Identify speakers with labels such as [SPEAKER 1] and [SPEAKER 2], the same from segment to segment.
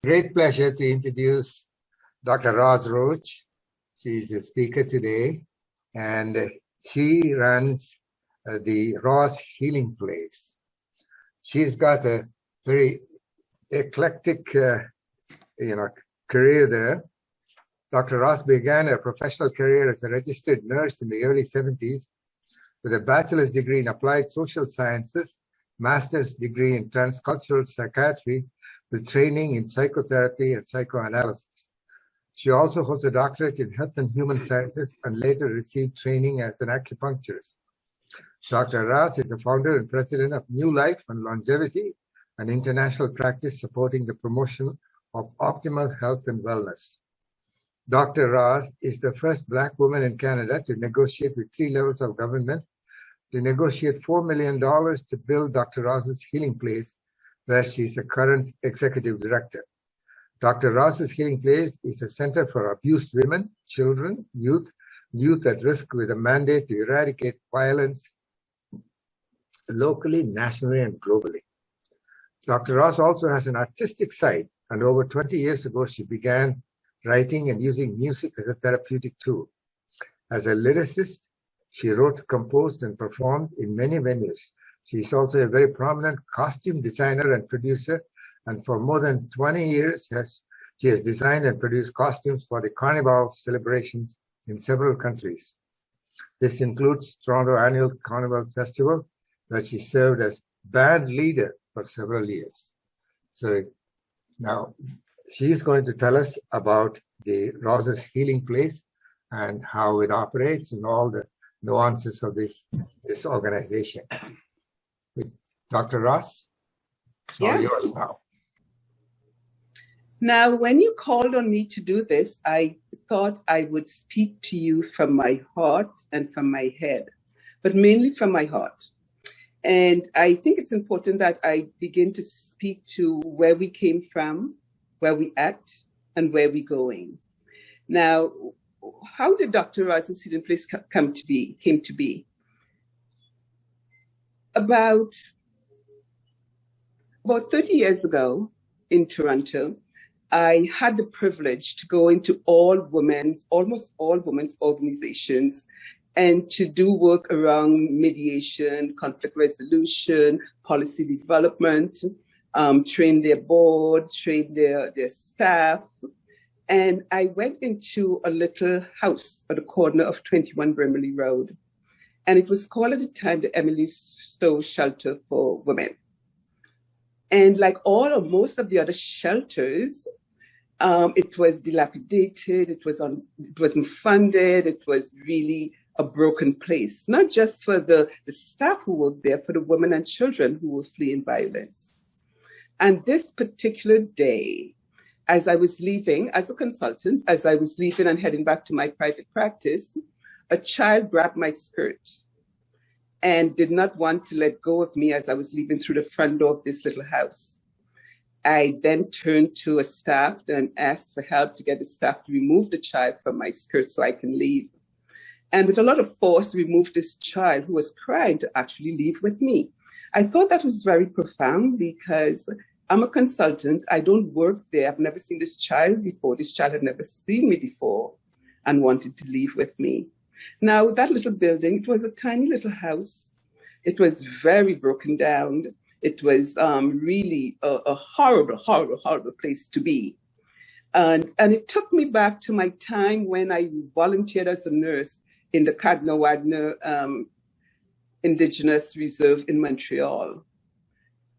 [SPEAKER 1] Great pleasure to introduce Dr. Roach. She's the speaker today, and she runs the Roz Healing Place. She's got a very eclectic, career there. Dr. Roz began her professional career as a registered nurse in the early 70s with a bachelor's degree in applied social sciences, master's degree in transcultural psychiatry, with training in psychotherapy and psychoanalysis. She also holds a doctorate in health and human sciences and later received training as an acupuncturist. Dr. Roz is the founder and president of New Life and Longevity, an international practice supporting the promotion of optimal health and wellness. Dr. Roz is the first Black woman in Canada to negotiate with 3 levels of government to negotiate $4 million to build Dr. Roz's Healing Place, where she is a current executive director. Dr. Roz's Healing Place is a center for abused women, children, youth at risk, with a mandate to eradicate violence locally, nationally, and globally. Dr. Roz also has an artistic side, and over 20 years ago, she began writing and using music as a therapeutic tool. As a lyricist, she wrote, composed, and performed in many venues. She is also a very prominent costume designer and producer, and for more than 20 years, she has designed and produced costumes for the Carnival celebrations in several countries. This includes Toronto Annual Carnival Festival, where she served as band leader for several years. So now she's going to tell us about the Roz's Healing Place and how it operates and all the nuances of this organization. With Dr. Roz, it's all yours now.
[SPEAKER 2] Now, when you called on me to do this, I thought I would speak to you from my heart and from my head, but mainly from my heart. And I think it's important that I begin to speak to where we came from, where we at, and where we're going. Now, how did Dr. Roz's Healing Place came to be? About 30 years ago in Toronto, I had the privilege to go into almost all women's organizations and to do work around mediation, conflict resolution, policy development, train their board, train their staff. And I went into a little house at the corner of 21 Brimley Road. And it was called at the time the Emily Stowe Shelter for Women. And like all or most of the other shelters, it was dilapidated, it wasn't funded, it was really a broken place, not just for the staff who worked there, for the women and children who were fleeing violence. And this particular day, as I was leaving as a consultant, as I was leaving and heading back to my private practice, a child grabbed my skirt and did not want to let go of me as I was leaving through the front door of this little house. I then turned to a staff and asked for help to get the staff to remove the child from my skirt so I can leave. And with a lot of force, removed this child who was crying to actually leave with me. I thought that was very profound because I'm a consultant. I don't work there. I've never seen this child before. This child had never seen me before and wanted to leave with me. Now, that little building, it was a tiny little house. It was very broken down. It was really a horrible, horrible, horrible place to be. And it took me back to my time when I volunteered as a nurse in the Cagna-Wagner Indigenous Reserve in Montreal.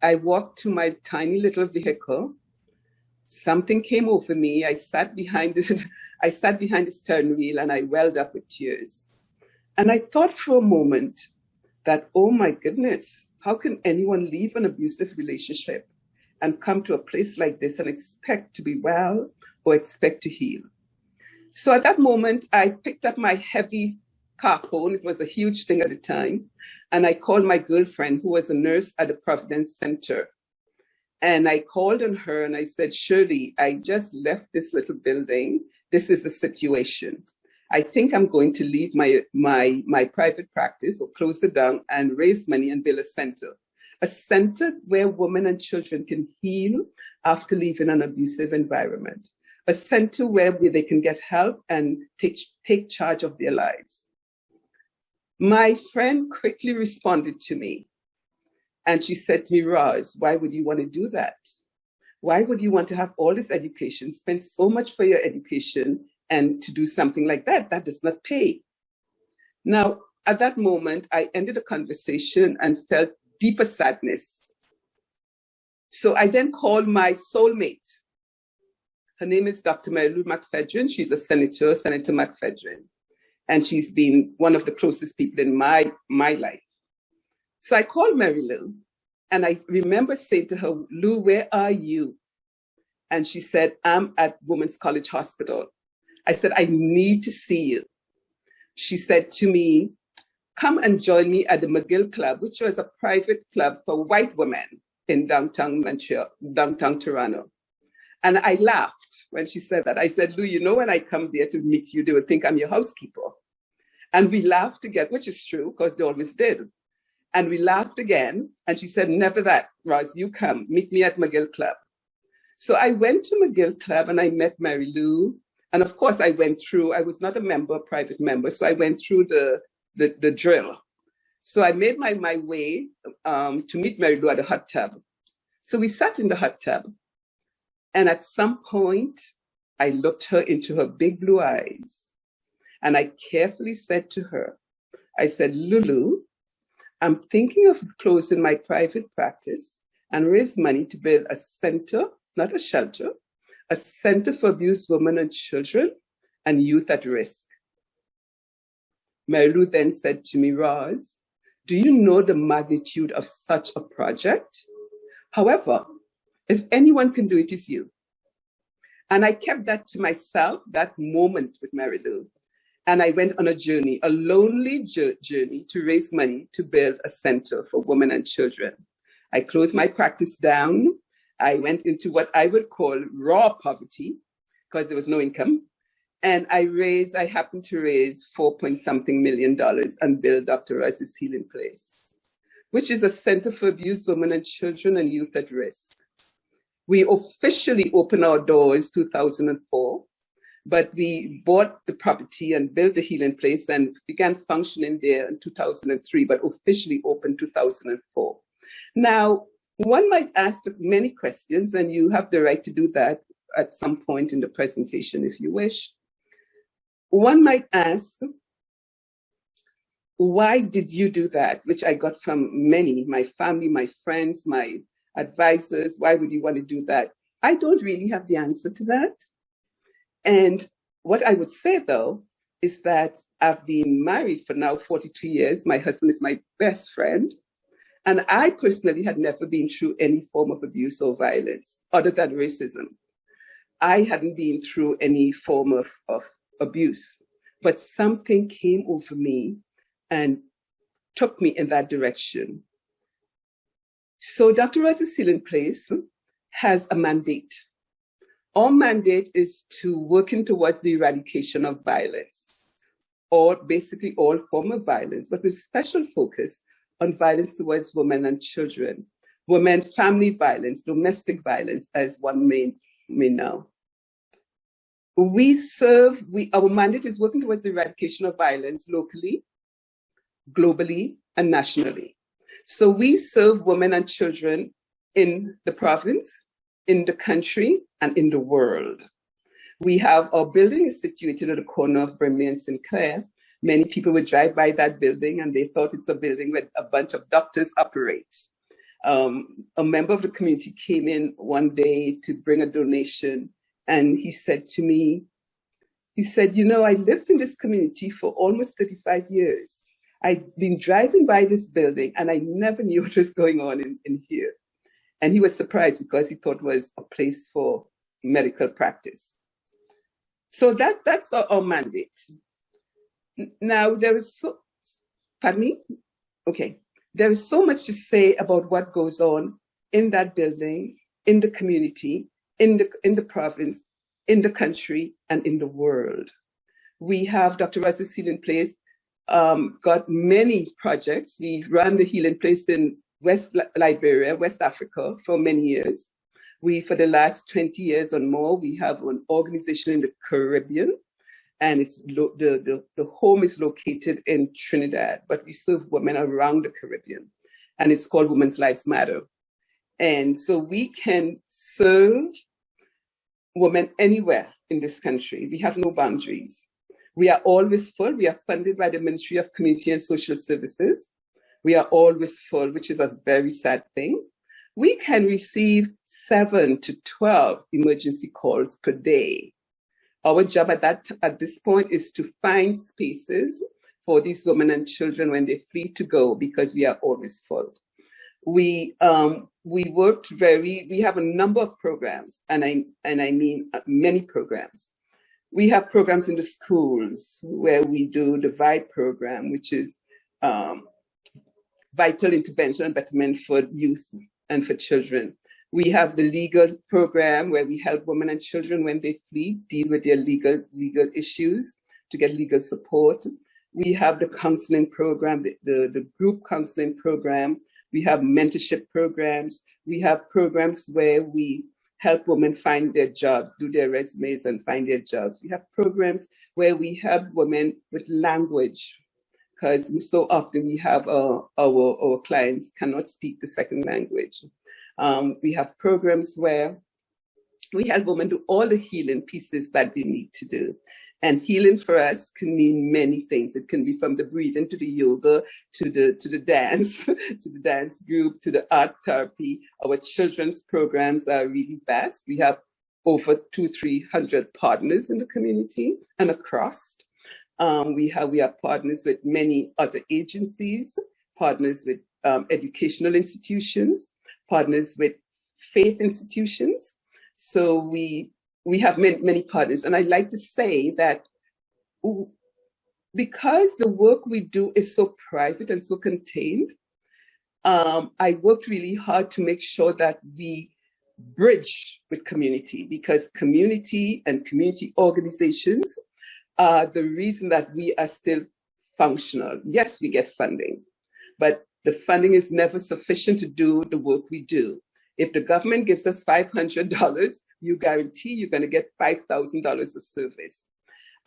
[SPEAKER 2] I walked to my tiny little vehicle. Something came over me. I sat behind the steering wheel and I welled up with tears. And I thought for a moment that, oh my goodness, how can anyone leave an abusive relationship and come to a place like this and expect to be well or expect to heal? So at that moment, I picked up my heavy car phone. It was a huge thing at the time. And I called my girlfriend, who was a nurse at the Providence Center. And I called on her and I said, Shirley, I just left this little building. This is the situation. I think I'm going to leave my private practice or close it down and raise money and build a center where women and children can heal after leaving an abusive environment, a center where they can get help and take charge of their lives. My friend quickly responded to me, and she said to me, Roz, why would you want to do that? Why would you want to have all this education, spend so much for your education, and to do something like that? That does not pay. Now, at that moment, I ended the conversation and felt deeper sadness. So I then called my soulmate. Her name is Dr. Marilu McFedrin. She's a senator, Senator McFedrin. And she's been one of the closest people in my life. So I called Marilu, and I remember saying to her, Lou, where are you? And she said, I'm at Women's College Hospital. I said, I need to see you. She said to me, come and join me at the McGill Club, which was a private club for white women in downtown Toronto. And I laughed when she said that. I said, Lou, you know, when I come there to meet you, they would think I'm your housekeeper. And we laughed together, which is true, because they always did. And we laughed again. And she said, never that, Roz, you come, meet me at McGill Club. So I went to McGill Club and I met Marilu. And of course, I was not a member, a private member. So I went through the drill. So I made my way to meet Marilu at a hot tub. So we sat in the hot tub. And at some point, I looked her into her big blue eyes. And I carefully said to her, I said, Lulu, I'm thinking of closing my private practice and raise money to build a center, not a shelter, a center for abused women and children and youth at risk. Marilu then said to me, Roz, do you know the magnitude of such a project? However, if anyone can do it, it's you. And I kept that to myself, that moment with Marilu. And I went on a journey, a lonely journey to raise money to build a center for women and children. I closed my practice down. I went into what I would call raw poverty because there was no income. And I happened to raise $4-something million and build Dr. Rozs Healing Place, which is a center for abused women and children and youth at risk. We officially opened our doors 2004, but we bought the property and built the healing place and began functioning there in 2003, but officially opened 2004. Now, one might ask many questions, and you have the right to do that at some point in the presentation if you wish. One might ask, why did you do that? Which I got from many, my family, my friends, my advisors. Why would you want to do that? I don't really have the answer to that. And what I would say, though, is that I've been married for now 42 years. My husband is my best friend. And I personally had never been through any form of abuse or violence other than racism. I hadn't been through any form of abuse, but something came over me and took me in that direction. So Dr. Rozs Healing Place has a mandate. Our mandate is to working towards the eradication of violence, or basically all form of violence, but with special focus on violence towards women and children, women, family violence, domestic violence, as one may know. Our mandate is working towards the eradication of violence locally, globally, and nationally. So we serve women and children in the province, in the country, and in the world. We have, our building is situated at the corner of Brimley and Sinclair. Many people would drive by that building and they thought it's a building where a bunch of doctors operate. A member of the community came in one day to bring a donation, and he said to me, he said, you know, I lived in this community for almost 35 years. I've been driving by this building and I never knew what was going on in here. And he was surprised because he thought it was a place for medical practice. So that's our mandate. Now, there is there is so much to say about what goes on in that building, in the community, in the province, in the country, and in the world. We have Dr. Rozs Healing Place, got many projects. We ran the healing place in West Liberia, West Africa for many years. For the last 20 years or more, we have an organization in the Caribbean, and the home is located in Trinidad, but we serve women around the Caribbean, and it's called Women's Lives Matter. And so we can serve women anywhere in this country. We have no boundaries. We are always full. We are funded by the Ministry of Community and Social Services. We are always full, which is a very sad thing. We can receive 7 to 12 emergency calls per day. Our job at this point is to find spaces for these women and children when they're free to go, because we are always full. We have a number of programs, and I mean many programs. We have programs in the schools where we do the VIBE program, which is Vital Intervention and Betterment for Youth and for Children. We have the legal program where we help women and children when they flee, deal with their legal issues to get legal support. We have the counseling program, the group counseling program. We have mentorship programs. We have programs where we help women find their jobs, do their resumes and find their jobs. We have programs where we help women with language, because so often we have our clients cannot speak the second language. We have programs where we help women do all the healing pieces that they need to do. And healing for us can mean many things. It can be from the breathing to the yoga, to the dance, to the dance group, to the art therapy. Our children's programs are really vast. We have over 200-300 partners in the community and across. We are partners with many other agencies, partners with educational institutions, partners with faith institutions. So we have many partners. And I'd like to say that because the work we do is so private and so contained, I worked really hard to make sure that we bridge with community, because community and community organizations are the reason that we are still functional. Yes, we get funding, but the funding is never sufficient to do the work we do. If the government gives us $500, you guarantee you're going to get $5,000 of service.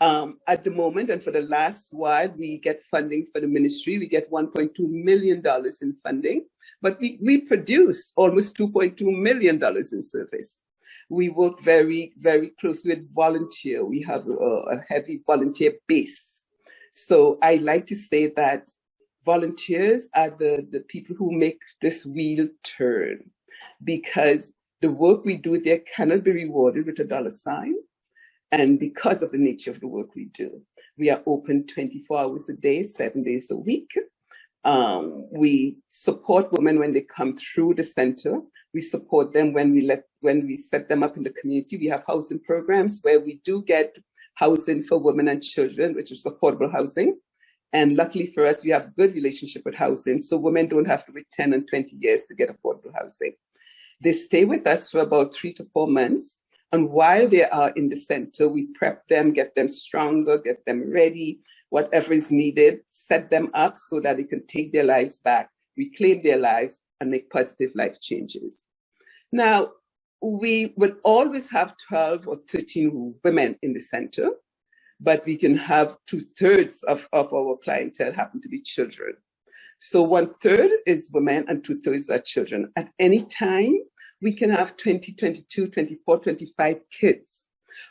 [SPEAKER 2] At the moment, and for the last while, we get funding for the ministry. We get $1.2 million in funding, but we produce almost $2.2 million in service. We work very, very closely with volunteer. We have a heavy volunteer base. So I like to say that volunteers are the people who make this wheel turn, because the work we do there cannot be rewarded with $1. And because of the nature of the work we do, we are open 24 hours a day, 7 days a week. We support women when they come through the center. We support them when we set them up in the community. We have housing programs where we do get housing for women and children, which is affordable housing. And luckily for us, we have a good relationship with housing, so women don't have to wait 10 and 20 years to get affordable housing. They stay with us for about 3 to 4 months. And while they are in the center, we prep them, get them stronger, get them ready, whatever is needed, set them up so that they can take their lives back, reclaim their lives, and make positive life changes. Now, we will always have 12 or 13 women in the center, but we can have 2/3 of our clientele happen to be children. So 1/3 is women and 2/3 are children. At any time, we can have 20, 22, 24, 25 kids.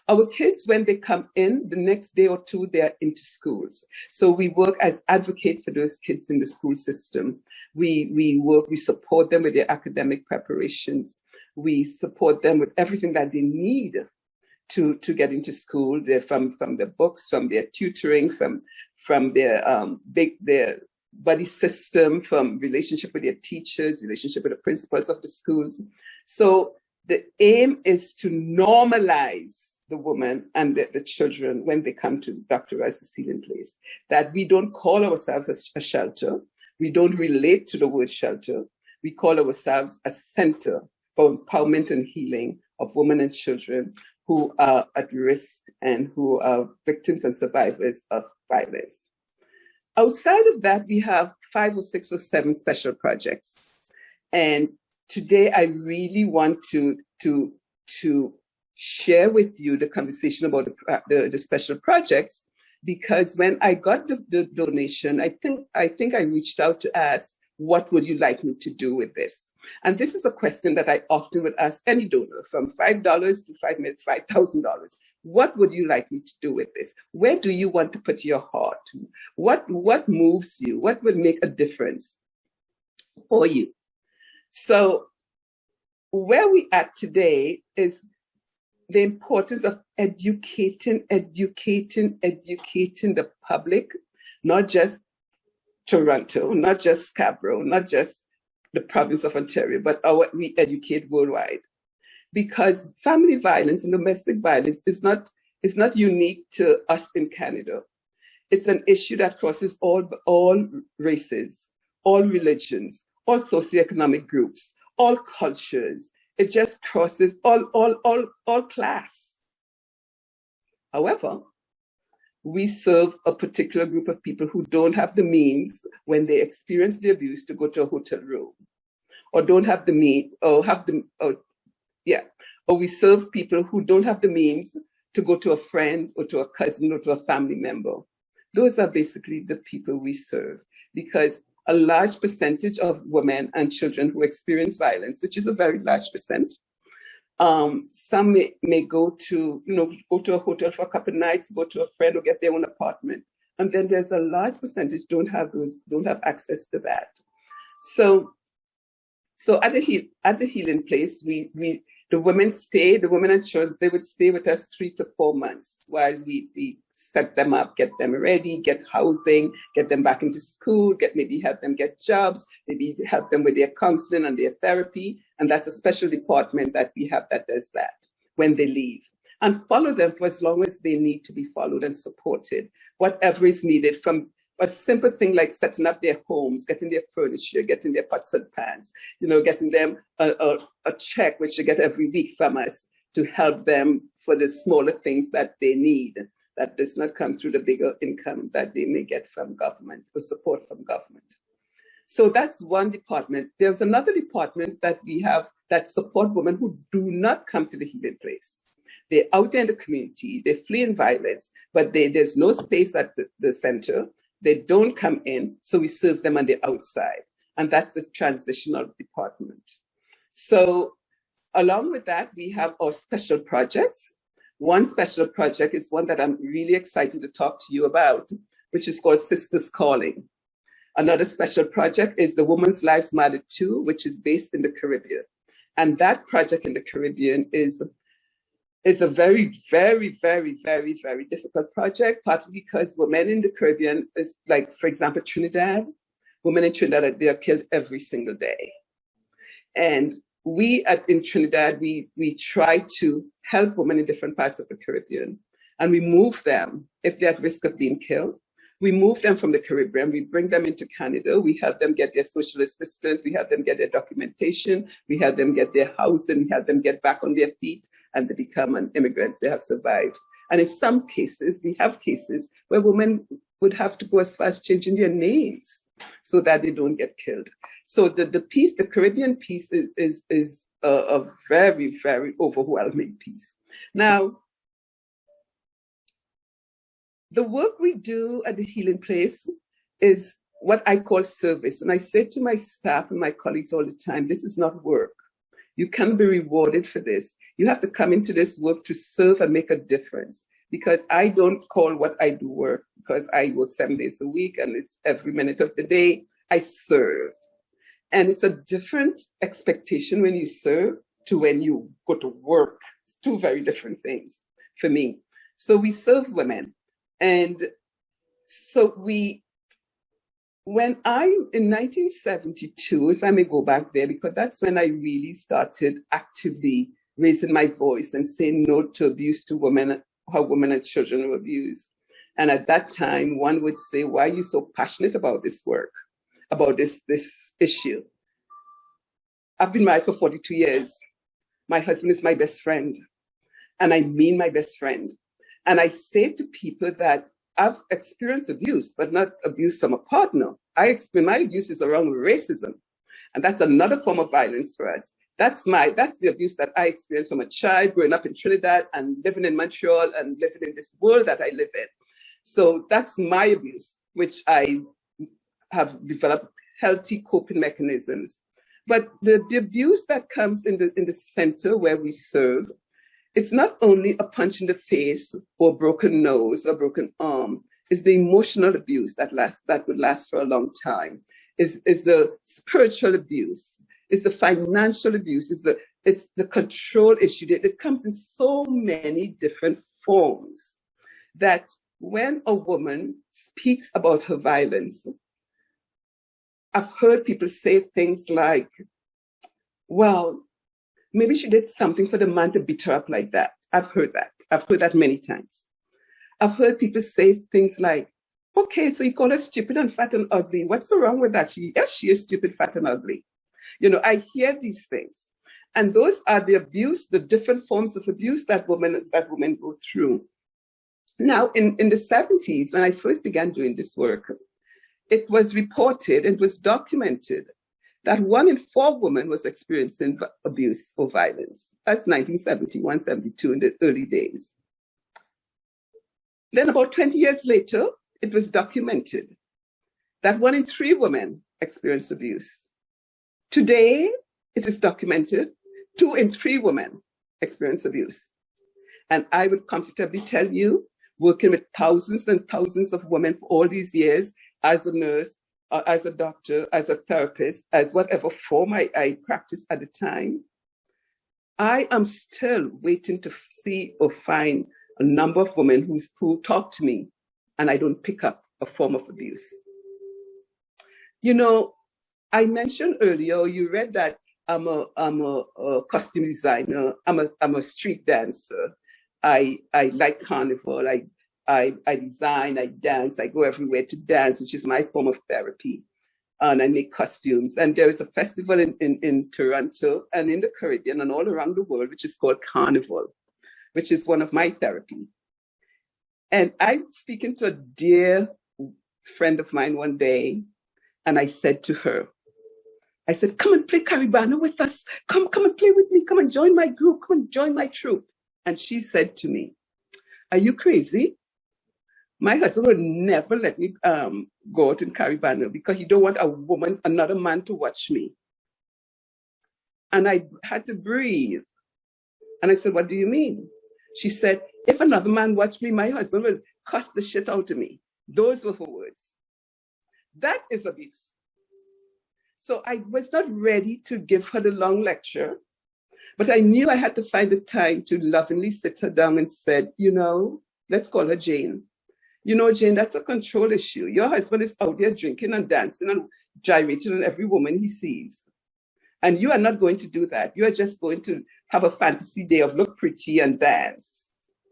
[SPEAKER 2] Our kids, when they come in, the next day or two, they're into schools. So we work as advocate for those kids in the school system. We support them with their academic preparations. We support them with everything that they need to get into school. They're from their books, from their tutoring, from their buddy system, from relationship with their teachers, relationship with the principals of the schools. So the aim is to normalize the woman and the children when they come to Dr. Rozs Healing Place, that we don't call ourselves a shelter. We don't relate to the word shelter. We call ourselves a center for empowerment and healing of women and children who are at risk and who are victims and survivors of violence. Outside of that, we have 5 or 6 or 7 special projects. And today I really want to share with you the conversation about the special projects, because when I got the donation, I think I reached out to ask, what would you like me to do with this? And this is a question that I often would ask any donor, from $5 to $5,000. What would you like me to do with this? Where do you want to put your heart? What moves you? What would make a difference for you? So where we at today is the importance of educating the public, not just Toronto, not just Scarborough, not just the province of Ontario, but we educate worldwide. Because family violence and domestic violence is not unique to us in Canada. It's an issue that crosses all races, all religions, all socioeconomic groups, all cultures. It just crosses all class. However, we serve a particular group of people who don't have the means, when they experience the abuse, to go to a hotel room, or don't have the means, or we serve people who don't have the means to go to a friend or to a cousin or to a family member. Those are basically the people we serve, because a large percentage of women and children who experience violence, which is a very large percent, some may go to a hotel for a couple of nights, go to a friend, or get their own apartment. And then there's a large percentage don't have access to that. So at the Healing Place, the women and children, they would stay with us 3 to 4 months while we set them up, get them ready, get housing, get them back into school, maybe help them get jobs, maybe help them with their counseling and their therapy. And that's a special department that we have that does that when they leave. And follow them for as long as they need to be followed and supported, whatever is needed, from a simple thing like setting up their homes, getting their furniture, getting their pots and pans, getting them a check, which they get every week from us, to help them for the smaller things that they need, that does not come through the bigger income that they may get from government or support from government. So that's one department. There's another department that we have that support women who do not come to the Healing Place. They're out there in the community, they flee in violence, but there's no space at the center. They don't come in, so we serve them on the outside. And that's the Transitional Department. So along with that, we have our special projects. One special project is one that I'm really excited to talk to you about, which is called Sisters Calling. Another special project is the Women's Lives Matter Too, which is based in the Caribbean. And that project in the Caribbean is a very, very, very, very, very difficult project, partly because women in the Caribbean is, like, for example, Trinidad. Women in Trinidad, they are killed every single day. And in Trinidad, we try to help women in different parts of the Caribbean. And we move them, if they're at risk of being killed, we move them from the Caribbean, we bring them into Canada, we help them get their social assistance, we help them get their documentation, we help them get their housing, we help them get back on their feet, and they become an immigrant, they have survived. And in some cases, we have cases where women would have to go as far as changing their names so that they don't get killed. So the Caribbean piece is a very, very overwhelming piece. Now, the work we do at the Healing Place is what I call service. And I say to my staff and my colleagues all the time, this is not work. You can't be rewarded for this. You have to come into this work to serve and make a difference. Because I don't call what I do work, because I work 7 days a week and it's every minute of the day. I serve. And it's a different expectation when you serve to when you go to work. It's two very different things for me. So we serve women. And so in 1972, if I may go back there, because that's when I really started actively raising my voice and saying no to abuse to women, how women and children were abused. And at that time, one would say, why are you so passionate about this work, about this issue? I've been married for 42 years. My husband is my best friend. And I mean my best friend. And I say to people that I've experienced abuse, but not abuse from a partner. My abuse is around racism. And that's another form of violence for us. That's the abuse that I experienced from a child growing up in Trinidad and living in Montreal and living in this world that I live in. So that's my abuse, which I have developed healthy coping mechanisms. But the abuse that comes in the center where we serve, it's not only a punch in the face or broken nose or broken arm. It's the emotional abuse that would last for a long time. Is the spiritual abuse. Is the financial abuse. It's the control issue. It comes in so many different forms that when a woman speaks about her violence, I've heard people say things like, well, maybe she did something for the man to beat her up like that. I've heard that. I've heard that many times. I've heard people say things like, okay, so you call her stupid and fat and ugly. What's so wrong with that? Yes, she is stupid, fat and ugly. I hear these things. And those are the abuse, the different forms of abuse that women go through. Now, in the 70s, when I first began doing this work, it was reported, it was documented that 1 in 4 women was experiencing abuse or violence. That's 1971, 72 in the early days. Then about 20 years later, it was documented that 1 in 3 women experienced abuse. Today, it is documented 2 in 3 women experience abuse. And I would comfortably tell you, working with thousands and thousands of women for all these years, as a nurse, as a doctor, as a therapist, as whatever form I practiced at the time, I am still waiting to see or find a number of women who talk to me and I don't pick up a form of abuse. I mentioned earlier, you read that I'm a costume designer, I'm a street dancer. I like carnival, I design, I dance, I go everywhere to dance, which is my form of therapy. And I make costumes. And there is a festival in Toronto and in the Caribbean and all around the world, which is called Carnival, which is one of my therapy. And I'm speaking to a dear friend of mine one day, and I said to her, I said, come and play Caribana with us. Come and play with me. Come and join my group. Come and join my troupe. And she said to me, are you crazy? My husband would never let me go out in Caribana because he don't want another man to watch me. And I had to breathe. And I said, what do you mean? She said, if another man watched me, my husband will cuss the shit out of me. Those were her words. That is abuse. So I was not ready to give her the long lecture, but I knew I had to find the time to lovingly sit her down and said, let's call her Jane. Jane, that's a control issue. Your husband is out there drinking and dancing and gyrating on every woman he sees. And you are not going to do that. You are just going to have a fantasy day of look pretty and dance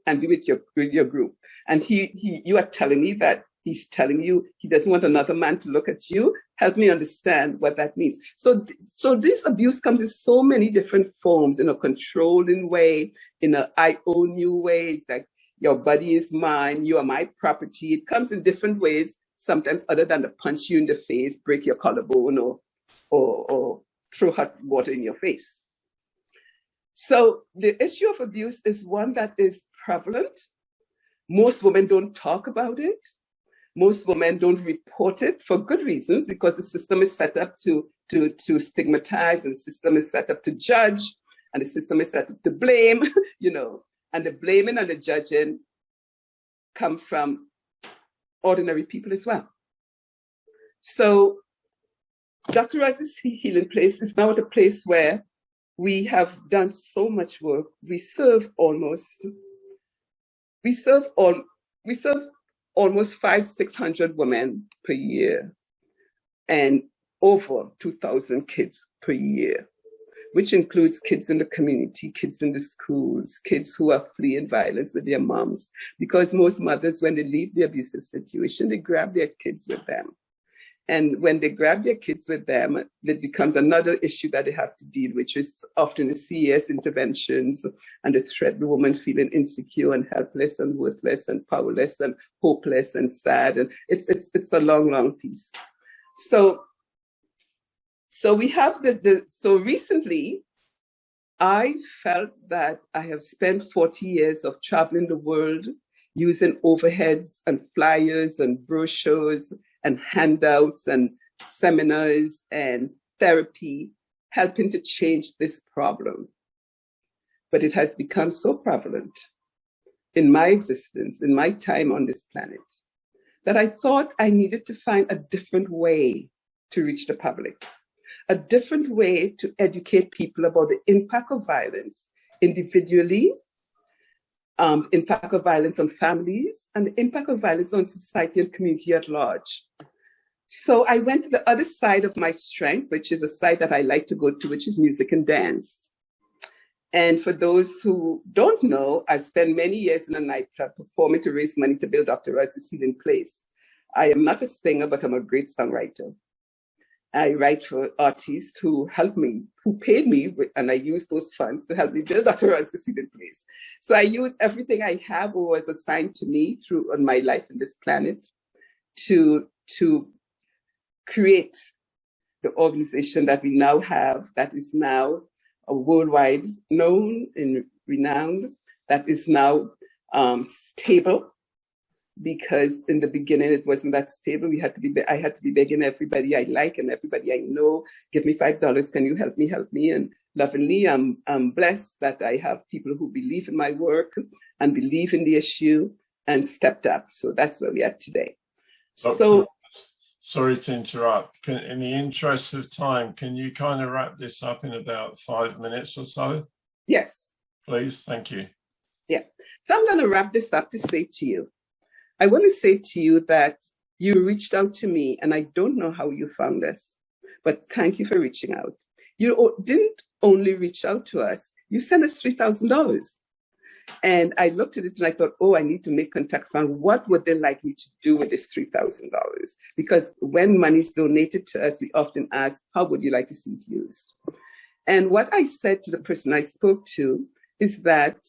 [SPEAKER 2] and be with your group. And you are telling me that he's telling you he doesn't want another man to look at you. Help me understand what that means. So this abuse comes in so many different forms, in a controlling way, in a I own you way. It's like, your body is mine, you are my property. It comes in different ways, sometimes other than to punch you in the face, break your collarbone, or throw hot water in your face. So the issue of abuse is one that is prevalent. Most women don't talk about it. Most women don't report it for good reasons, because the system is set up to stigmatize, and the system is set up to judge, and the system is set up to blame, and the blaming and the judging come from ordinary people as well. So Dr. Roz's Healing Place is now at a place where we have done so much work. We serve almost 500-600 women per year and over 2,000 kids per year, which includes kids in the community, kids in the schools, kids who are fleeing violence with their moms. Because most mothers, when they leave the abusive situation, they grab their kids with them. And when they grab their kids with them, it becomes another issue that they have to deal with, which is often the CES interventions and the threat, the woman feeling insecure and helpless and worthless and powerless and hopeless and sad. And it's a long, long piece. So So we have so recently, I felt that I have spent 40 years of traveling the world using overheads and flyers and brochures and handouts and seminars and therapy, helping to change this problem. But it has become so prevalent in my existence, in my time on this planet, that I thought I needed to find a different way to reach the public, a different way to educate people about the impact of violence individually, impact of violence on families, and the impact of violence on society and community at large. So I went to the other side of my strength, which is a side that I like to go to, which is music and dance. And for those who don't know, I've spent many years in a nightclub performing to raise money to build Dr. Rozs Healing Place. I am not a singer, but I'm a great songwriter. I write for artists who help me, who paid me, and I use those funds to help me build Dr. Rozs Healing Place. So I use everything I have or was assigned to me through on my life on this planet to create the organization that we now have, that is now worldwide known and renowned, that is now stable, because in the beginning it wasn't that stable. I had to be begging everybody I like and everybody I know, give me $5, can you help me? And lovingly, I'm blessed that I have people who believe in my work and believe in the issue and stepped up. So that's where we are today. So,
[SPEAKER 3] sorry to interrupt. In the interest of time, can you kind of wrap this up in about 5 minutes or so?
[SPEAKER 2] Yes.
[SPEAKER 3] Please, thank you.
[SPEAKER 2] Yeah. So I'm going to wrap this up to say to you, I want to say to you that you reached out to me, and I don't know how you found us, but thank you for reaching out. You didn't only reach out to us, you sent us $3,000. And I looked at it and I thought, oh, I need to make contact. What would they like me to do with this $3,000? Because when money is donated to us, we often ask, how would you like to see it used? And what I said to the person I spoke to is that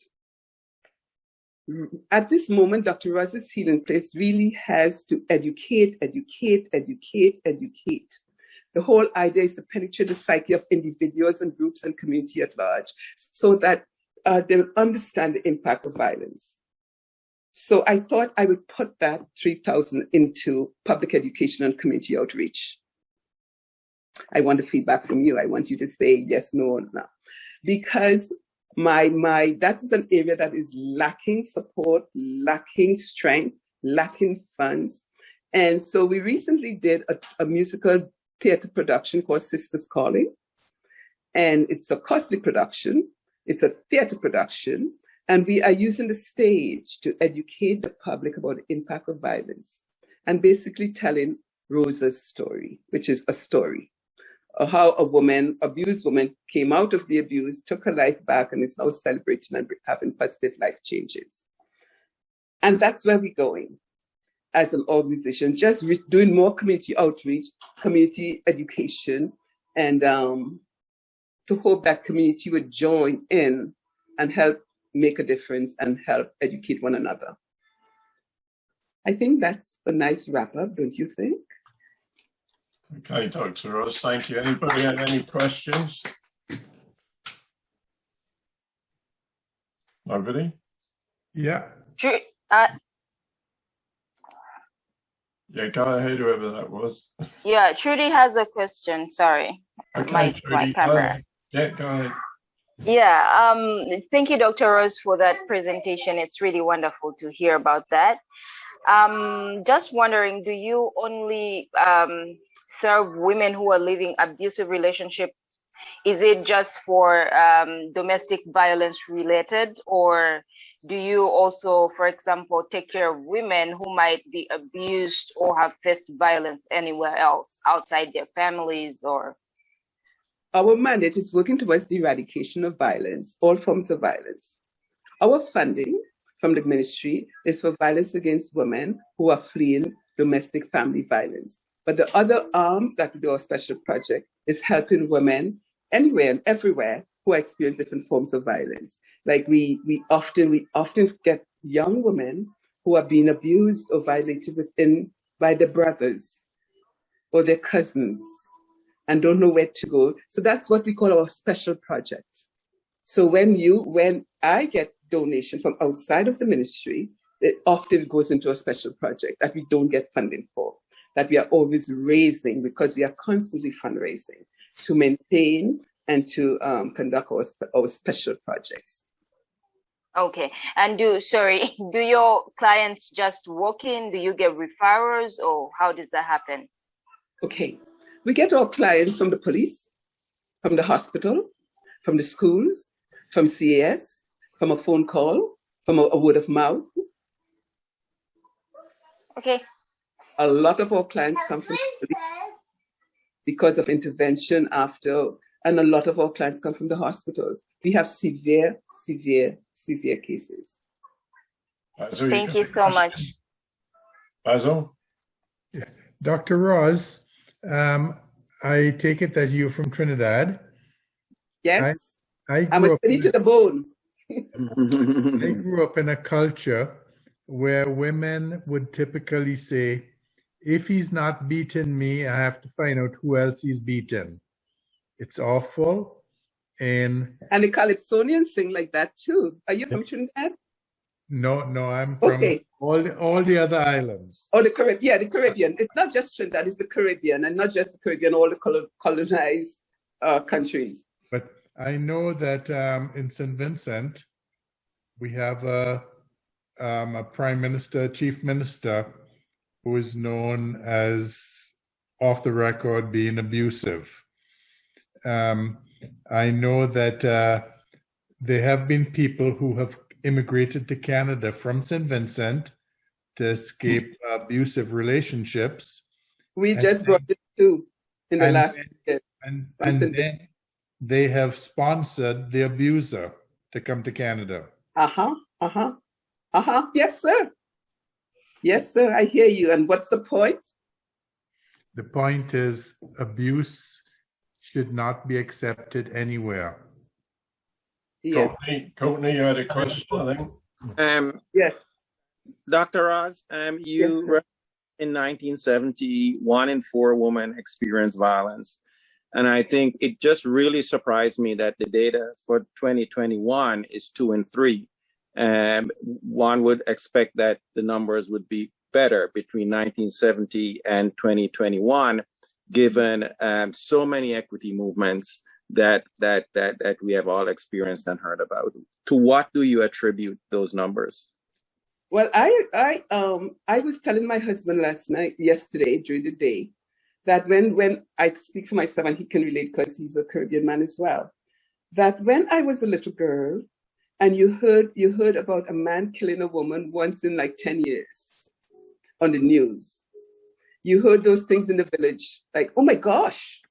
[SPEAKER 2] at this moment, Dr. Roz's Healing Place really has to educate. The whole idea is to penetrate the psyche of individuals and groups and community at large so that they'll understand the impact of violence. So I thought I would put that $3,000 into public education and community outreach. I want the feedback from you. I want you to say yes, no, or no. Because that is an area that is lacking support, lacking strength, lacking funds. And so we recently did a musical theater production called Sisters Calling. And it's a costly production. It's a theater production. And we are using the stage to educate the public about the impact of violence and basically telling Rosa's story, which is a story of how a woman, abused woman, came out of the abuse, took her life back, and is now celebrating and having positive life changes. And that's where we're going as an organization, just doing more community outreach, community education, and to hope that community would join in and help make a difference and help educate one another. I think that's a nice wrap up, don't you think?
[SPEAKER 3] Okay, Dr. Roz, thank you. Anybody have any questions? Nobody?
[SPEAKER 1] Yeah.
[SPEAKER 3] Yeah, go ahead, whoever that was.
[SPEAKER 4] Yeah, Trudy has a question. Sorry.
[SPEAKER 3] Okay,
[SPEAKER 4] my camera.
[SPEAKER 3] Yeah, go ahead.
[SPEAKER 4] Yeah, thank you, Dr. Roz, for that presentation. It's really wonderful to hear about that. Just wondering, do you only serve women who are living abusive relationship? Is it just for domestic violence related, or do you also, for example, take care of women who might be abused or have faced violence anywhere else outside their families? Or
[SPEAKER 2] our mandate is working towards the eradication of violence, all forms of violence. Our funding from the ministry is for violence against women who are fleeing domestic family violence. But the other arms that we do our special project is helping women anywhere and everywhere who experience different forms of violence. Like we often get young women who are being abused or violated by their brothers or their cousins and don't know where to go. So that's what we call our special project. So when I get donation from outside of the ministry, it often goes into a special project that we don't get funding for, that we are always raising, because we are constantly fundraising to maintain and to conduct our special projects.
[SPEAKER 4] Okay. And do your clients just walk in? Do you get referrals, or how does that happen?
[SPEAKER 2] Okay. We get our clients from the police, from the hospital, from the schools, from CAS, from a phone call, from a word of mouth.
[SPEAKER 4] Okay.
[SPEAKER 2] A lot of our clients come from the police because of intervention after, and a lot of our clients come from the hospitals. We have severe cases.
[SPEAKER 4] Thank you so much.
[SPEAKER 3] Basil?
[SPEAKER 5] Yeah. Dr. Roz, I take it that you're from Trinidad.
[SPEAKER 2] Yes,
[SPEAKER 5] I'm
[SPEAKER 2] a to the bone.
[SPEAKER 5] I grew up in a culture where women would typically say, if he's not beating me, I have to find out who else he's beaten. It's awful. And
[SPEAKER 2] the Calypsonians sing like that too. Are you from Trinidad?
[SPEAKER 5] No, I'm from all the other islands.
[SPEAKER 2] Oh, the Caribbean. It's not just Trinidad, it's the Caribbean, and not just the Caribbean, all the colonized countries.
[SPEAKER 5] But I know that in St. Vincent, we have a prime minister, chief minister, who is known as, off the record, being abusive. I know that there have been people who have immigrated to Canada from St. Vincent to escape abusive relationships.
[SPEAKER 2] We just brought it too in the last year.
[SPEAKER 5] And then they have sponsored the abuser to come to Canada.
[SPEAKER 2] Yes, sir. Yes, sir. I hear you. And what's the point?
[SPEAKER 5] The point is, abuse should not be accepted anywhere.
[SPEAKER 2] Yeah.
[SPEAKER 3] Courtney, you had a question, I think.
[SPEAKER 2] Yes.
[SPEAKER 6] Dr. Roz, you wrote in 1970, 1 in 4 women experience violence. And I think it just really surprised me that the data for 2021 is 2 in 3. One would expect that the numbers would be better between 1970 and 2021, given so many equity movements that we have all experienced and heard about. To what do you attribute those numbers?
[SPEAKER 2] Well, I was telling my husband yesterday during the day, that when I speak for myself, and he can relate because he's a Caribbean man as well, that when I was a little girl, and you heard about a man killing a woman once in like 10 years on the news. You heard those things in the village, like, oh my gosh,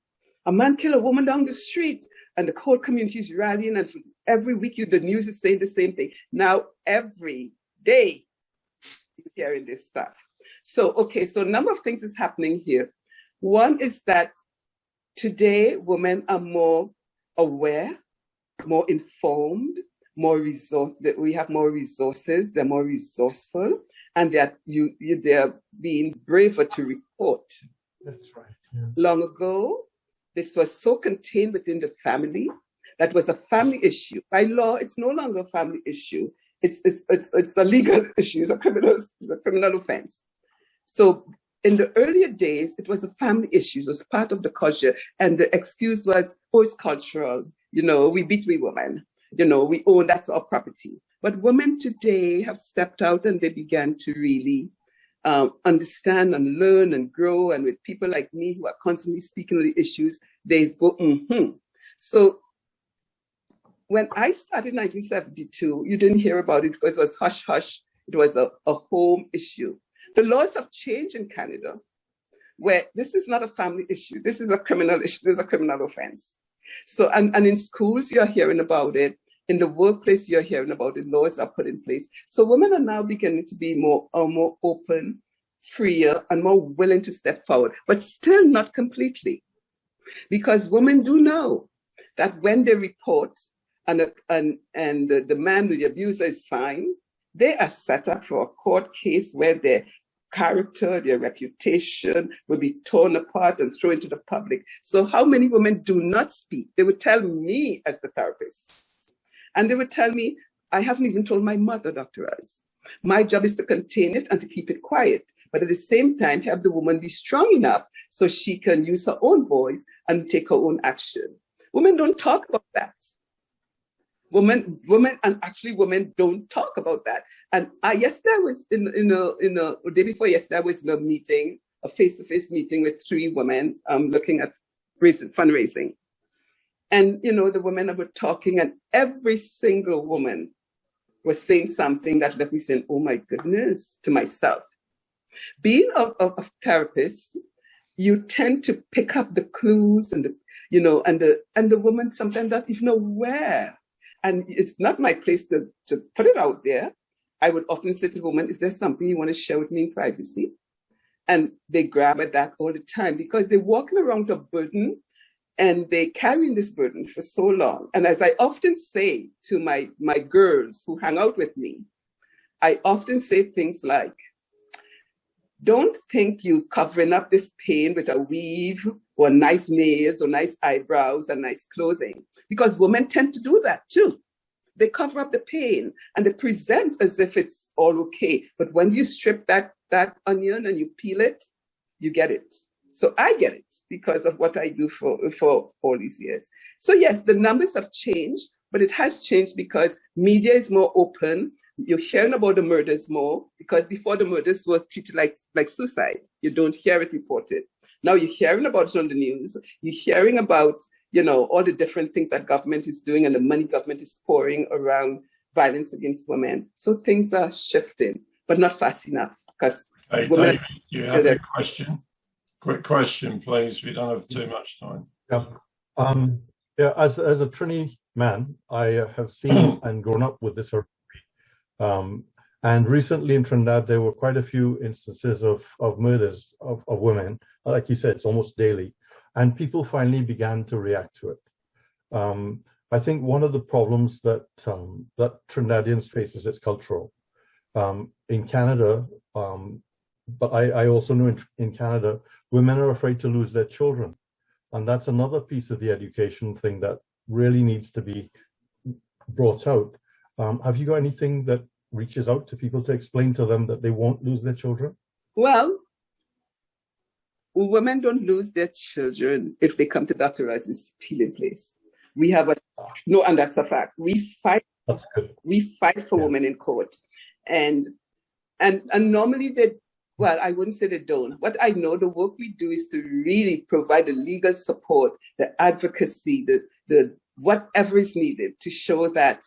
[SPEAKER 2] a man killed a woman down the street, and the whole community is rallying, and every week the news is saying the same thing. Now, every day, you're hearing this stuff. So a number of things is happening here. One is that today, women are more aware, more informed, we have more resources, they're more resourceful, and they're being braver to report.
[SPEAKER 5] That's right. Yeah.
[SPEAKER 2] Long ago, this was so contained within the family. That was a family issue. By law, it's no longer a family issue. It's a legal issue. It's a criminal offense. So in the earlier days, it was a family issue. It was part of the culture, and the excuse was, oh, it's cultural. We beat we women. We own, that's our property. But women today have stepped out, and they began to really understand and learn and grow. And with people like me who are constantly speaking on the issues, they go, So when I started in 1972, you didn't hear about it because it was hush hush. It was a home issue. The laws have changed in Canada, where this is not a family issue. This is a criminal issue. This is a criminal offense. So, and in schools, you're hearing about it. In the workplace, you're hearing about it. Laws are put in place. So women are now beginning to be more open, freer, and more willing to step forward, but still not completely. Because women do know that when they report and the man, the abuser, is fine, they are set up for a court case where character, their reputation will be torn apart and thrown into the public. So how many women do not speak? They would tell me as the therapist, and they would tell me, I haven't even told my mother, Dr. Roz. My job is to contain it and to keep it quiet, but at the same time, have the woman be strong enough so she can use her own voice and take her own action. Women don't talk about that. Women don't talk about that. And yesterday I was the day before yesterday, I was in a meeting, a face-to-face meeting with 3 women looking at fundraising. And, the women were talking, and every single woman was saying something that left me saying, oh my goodness, to myself. Being a therapist, you tend to pick up the clues and the woman sometimes don't even know where. And it's not my place to put it out there. I would often say to the woman, is there something you want to share with me in privacy? And they grab at that all the time because they're walking around with a burden, and they're carrying this burden for so long. And as I often say to my girls who hang out with me, I often say things like, don't think you covering up this pain with a weave or nice nails or nice eyebrows and nice clothing. Because women tend to do that too. They cover up the pain and they present as if it's all okay. But when you strip that onion and you peel it, you get it. So I get it because of what I do for all these years. So yes, the numbers have changed, but it has changed because media is more open. You're hearing about the murders more, because before the murders was treated like suicide. You don't hear it reported. Now you're hearing about it on the news. You're hearing about all the different things that government is doing and the money government is pouring around violence against women. So things are shifting, but not fast enough. Because women.
[SPEAKER 3] David, you have a question? Quick question, please. We don't have too much time.
[SPEAKER 7] Yeah. As a Trini man, I have seen and grown up with this. And recently in Trinidad, there were quite a few instances of murders of women. Like you said, it's almost daily. And people finally began to react to it. I think one of the problems that Trinidadians face is it's cultural. In Canada, but I also know in Canada, women are afraid to lose their children. And that's another piece of the education thing that really needs to be brought out. Have you got anything that reaches out to people to explain to them that they won't lose their children?
[SPEAKER 2] Well, women don't lose their children if they come to Dr. Roz's Healing Place. We have and that's a fact. We fight for women in court. And normally I wouldn't say they don't. What I know, the work we do is to really provide the legal support, the advocacy, the whatever is needed to show that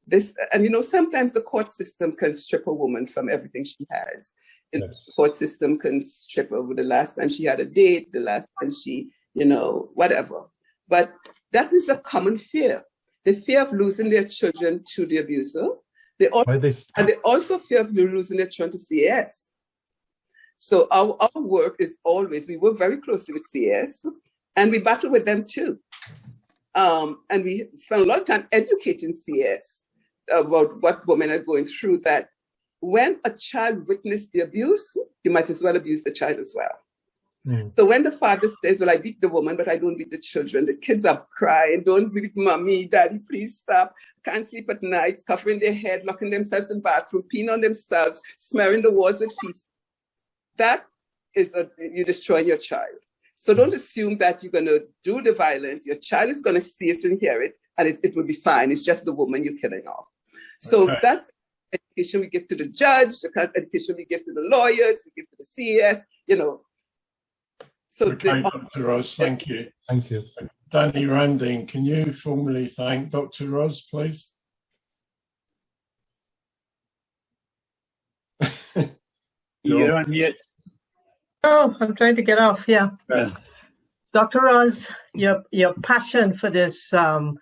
[SPEAKER 2] this, and sometimes the court system can strip a woman from everything she has. Yes. The court system can strip her with the last time she had a date, the last time she, whatever. But that is a common fear. The fear of losing their children to the abuser. They also fear of losing their children to CAS. So our work is always, we work very closely with CAS, and we battle with them too. And we spend a lot of time educating CAS about what women are going through, that when a child witnessed the abuse, you might as well abuse the child as well. Mm. So when the father says, well, I beat the woman, but I don't beat the children, the kids are crying, don't beat mommy, daddy, please stop, can't sleep at night, covering their head, locking themselves in the bathroom, peeing on themselves, smearing the walls with feces. That is you're destroying your child. So don't assume that you're going to do the violence. Your child is going to see it and hear it, and it will be fine. It's just the woman you're killing off. So that's the education we give to the judge, the kind of education we give to the lawyers, we give to the CAS, So
[SPEAKER 3] Dr. Roz, thank you.
[SPEAKER 7] Thank you.
[SPEAKER 3] Danny Randing, can you formally thank Dr. Roz, please?
[SPEAKER 8] You're on mute.
[SPEAKER 9] Oh, I'm trying to get off. Yeah. Dr. Roz, your passion for this world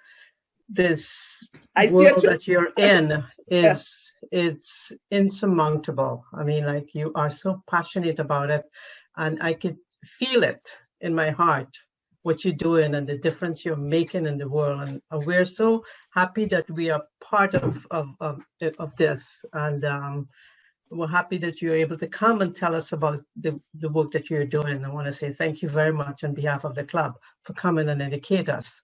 [SPEAKER 9] that you're in is it's insurmountable. I mean, like, you are so passionate about it, and I could feel it in my heart, what you're doing and the difference you're making in the world. And we're so happy that we are part of this. And we're happy that you're able to come and tell us about the work that you're doing. I want to say thank you very much on behalf of the club for coming and educate us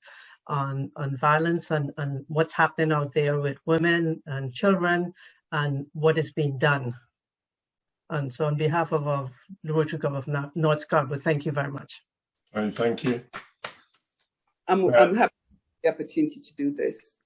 [SPEAKER 9] on violence and what's happening out there with women and children and what is being done. And so on behalf of the Rotary Club of North Scarborough, thank you very much.
[SPEAKER 3] Thank you.
[SPEAKER 2] I'm happy for the opportunity to do this.